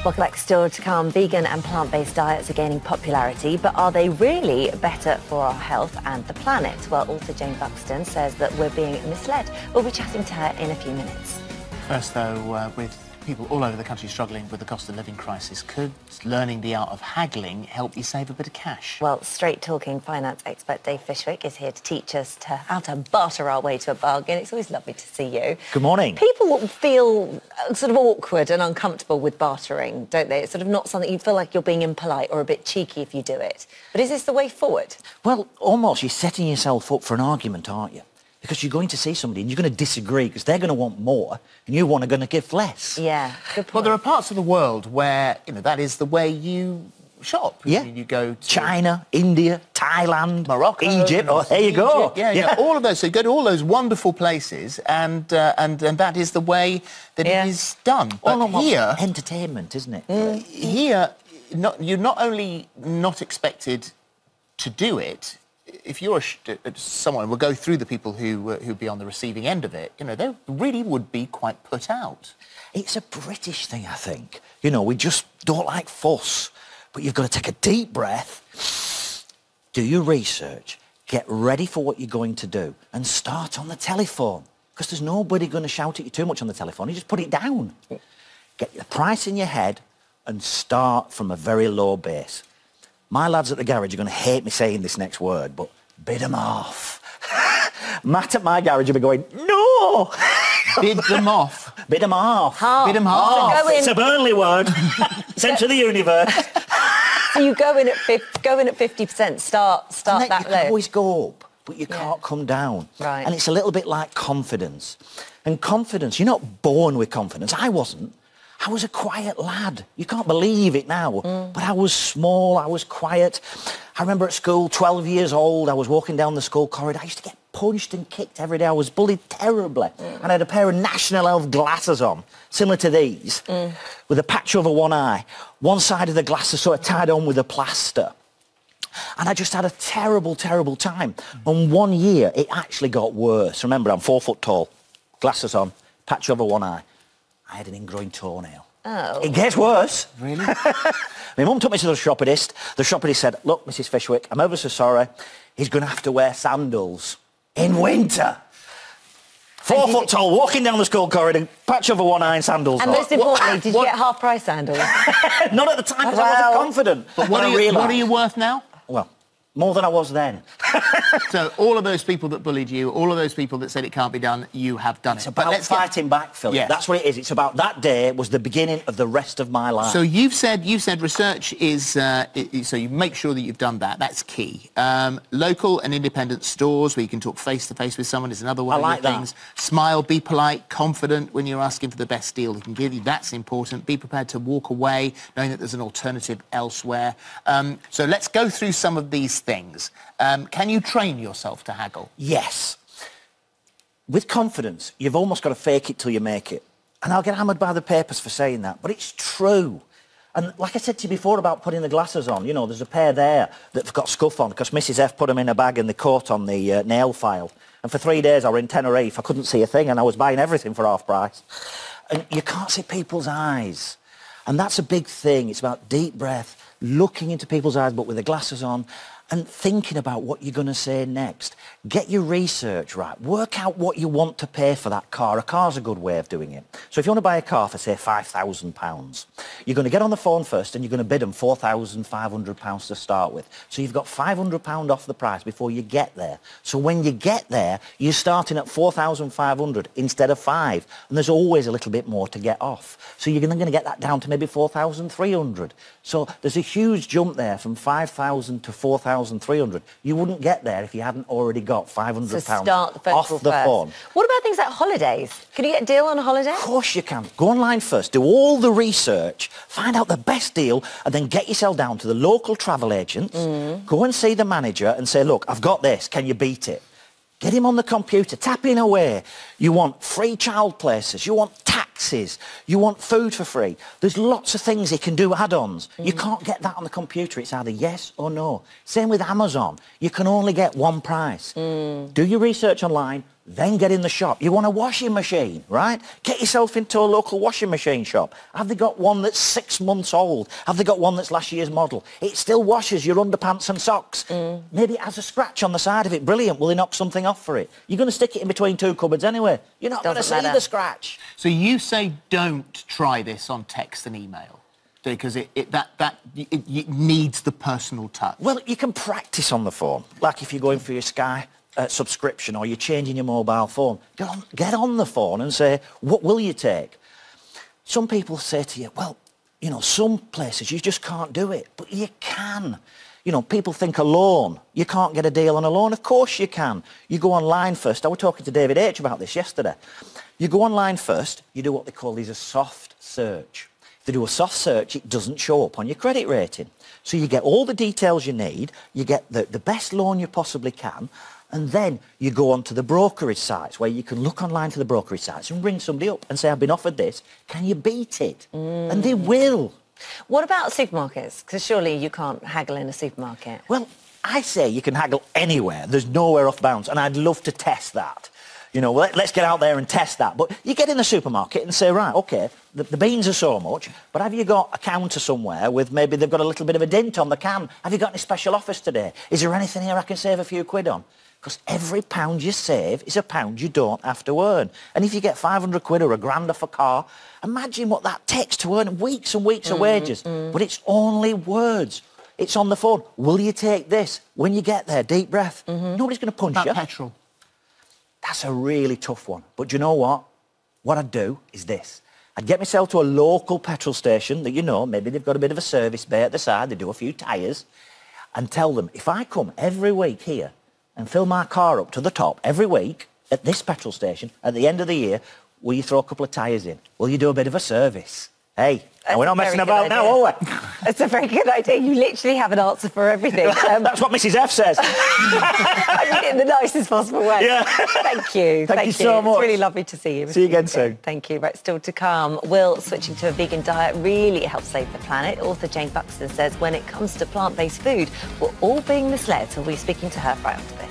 Welcome back. Still to come, vegan and plant-based diets are gaining popularity, but are they really better for our health and the planet? Well, author Jane Buxton says that we're being misled. We'll be chatting to her in a few minutes. First, though, with people all over the country struggling with the cost of living crisis, could learning the art of haggling help you save a bit of cash? Well, straight-talking finance expert Dave Fishwick is here to teach us how to barter our way to a bargain. It's always lovely to see you. Good morning. People feel sort of awkward and uncomfortable with bartering, don't they? It's sort of not something you feel like you're being impolite or a bit cheeky if you do it. But is this the way forward? Well, almost. You're setting yourself up for an argument, aren't you? Because you're going to see somebody and you're going to disagree because they're going to want more and you are going to give less. Yeah, good point. Well, there are parts of the world where, that is the way you shop. Yeah. You go to China, India, Thailand, Morocco, Egypt. Oh, there you go. Yeah, all of those. So you go to all those wonderful places and that is the way that it is done. But here... entertainment, isn't it? Here, you're not only not expected to do it, if you're someone, we'll go through the people who'd be on the receiving end of it, they really would be quite put out. It's a British thing, I think. We just don't like fuss. But you've got to take a deep breath, do your research, get ready for what you're going to do, and start on the telephone. Because there's nobody going to shout at you too much on the telephone. You just put it down. Get the price in your head and start from a very low base. My lads at the garage are going to hate me saying this next word, but bid them off. Matt at my garage will be going, no! Bid them off. Bid them off. Half. Bid them off. So it's a Burnley word. Centre of the universe. So you go in at 50%, start that You low. can always go up, but you can't come down. Right. And it's a little bit like confidence. And confidence, you're not born with confidence. I wasn't. I was a quiet lad. You can't believe it now. But I was small, I was quiet. I remember at school, 12 years old, I was walking down the school corridor. I used to get punched and kicked every day. I was bullied terribly. And I had a pair of National Elf glasses on, similar to these, with a patch over one eye. One side of the glasses sort of tied on with a plaster. And I just had a terrible, terrible time. And one year, it actually got worse. Remember, I'm 4 foot tall, glasses on, patch over one eye. I had an ingrowing toenail. Oh. It gets worse. Really? My mum took me to the shopperist. The shopperist said, look, Mrs. Fishwick, I'm ever so sorry. He's going to have to wear sandals in winter. 4 foot tall, walking down the school corridor, patch over one eye and sandals. And most importantly, did you get half-price sandals? Not at the time, because I wasn't confident. But what are you worth now? Well, more than I was then. So all of those people that bullied you, all of those people that said it can't be done, you have done it. It's about fighting back, Philip. Yes. That's what it is. It's about that day was the beginning of the rest of my life. So you've said research is, so you make sure that you've done that. That's key. Local and independent stores where you can talk face-to-face with someone is another one of the things. Smile, be polite, confident when you're asking for the best deal they can give you. That's important. Be prepared to walk away knowing that there's an alternative elsewhere. So let's go through some of these things. Can you train yourself to haggle? Yes. With confidence, you've almost got to fake it till you make it. And I'll get hammered by the papers for saying that, but it's true. And like I said to you before about putting the glasses on, there's a pair there that've got scuff on because Mrs F put them in a bag and they caught on the nail file. And for 3 days I were in Tenerife, I couldn't see a thing and I was buying everything for half price. And you can't see people's eyes. And that's a big thing. It's about deep breath, looking into people's eyes but with the glasses on, and thinking about what you're going to say next. Get your research right. Work out what you want to pay for that car. A car's a good way of doing it. So if you want to buy a car for, say, £5,000, you're going to get on the phone first and you're going to bid them £4,500 to start with. So you've got £500 off the price before you get there. So when you get there, you're starting at £4,500 instead of £5,000. And there's always a little bit more to get off. So you're then going to get that down to maybe £4,300. So there's a huge jump there from £5,000 to £4,300. You wouldn't get there if you hadn't already got £500 so start the off the phone. What about things like holidays? Can you get a deal on a holiday? Of course you can. Go online first, do all the research, find out the best deal, and then get yourself down to the local travel agents, go and see the manager and say, look, I've got this, can you beat it? Get him on the computer, tapping away. You want free child places, you want taxis, you want food for free. There's lots of things he can do, add-ons. You can't get that on the computer. It's either yes or no. Same with Amazon. You can only get one price. Do your research online, Then get in the shop. You want a washing machine, right? Get yourself into a local washing machine shop. Have they got one that's 6 months old? Have they got one that's last year's model? It still washes your underpants and socks. Maybe it has a scratch on the side of it. Brilliant. Will they knock something off for it? You're going to stick it in between 2 cupboards anyway. You're not going to see the scratch. So you say don't try this on text and email because it needs the personal touch. Well, you can practice on the phone. Like if you're going for your Sky subscription or you're changing your mobile phone, get on the phone and say, what will you take? Some people say to you, well, you know, some places you just can't do it, but you can. You know, people think a loan, you can't get a deal on a loan. Of course you can. You go online first. I was talking to David H about this yesterday. You go online first, you do what they call a soft search. If they do a soft search, it doesn't show up on your credit rating. So you get all the details you need, you get the best loan you possibly can, and then you go onto the brokerage sites where you can look online to the brokerage sites and ring somebody up and say, I've been offered this, can you beat it? And they will. What about supermarkets? Because surely you can't haggle in a supermarket. Well, I say you can haggle anywhere. There's nowhere off bounds, and I'd love to test that. You know, let's get out there and test that. But you get in the supermarket and say, right, OK, the beans are so much, but have you got a counter somewhere with maybe they've got a little bit of a dent on the can? Have you got any special offers today? Is there anything here I can save a few quid on? Because every pound you save is a pound you don't have to earn. And if you get 500 quid or £1,000 off a car, imagine what that takes to earn weeks and weeks of wages. But it's only words. It's on the phone. Will you take this? When you get there, deep breath. Nobody's going to punch you. Petrol. That's a really tough one. But do you know what? What I'd do is this. I'd get myself to a local petrol station that, you know, maybe they've got a bit of a service bay at the side, they do a few tyres, and tell them, if I come every week here and fill my car up to the top every week at this petrol station, at the end of the year, will you throw a couple of tyres in? Will you do a bit of a service? Hey, we're not messing about now, are we? It's a very good idea. You literally have an answer for everything. That's what Mrs F says. In the nicest possible way. Yeah. Thank you. Thank you so much. It's really lovely to see you. See you again soon. Thank you. Right, still to come. Will switching to a vegan diet really help save the planet? Author Jane Buxton says when it comes to plant-based food, we're all being misled. So we'll be speaking to her right after this.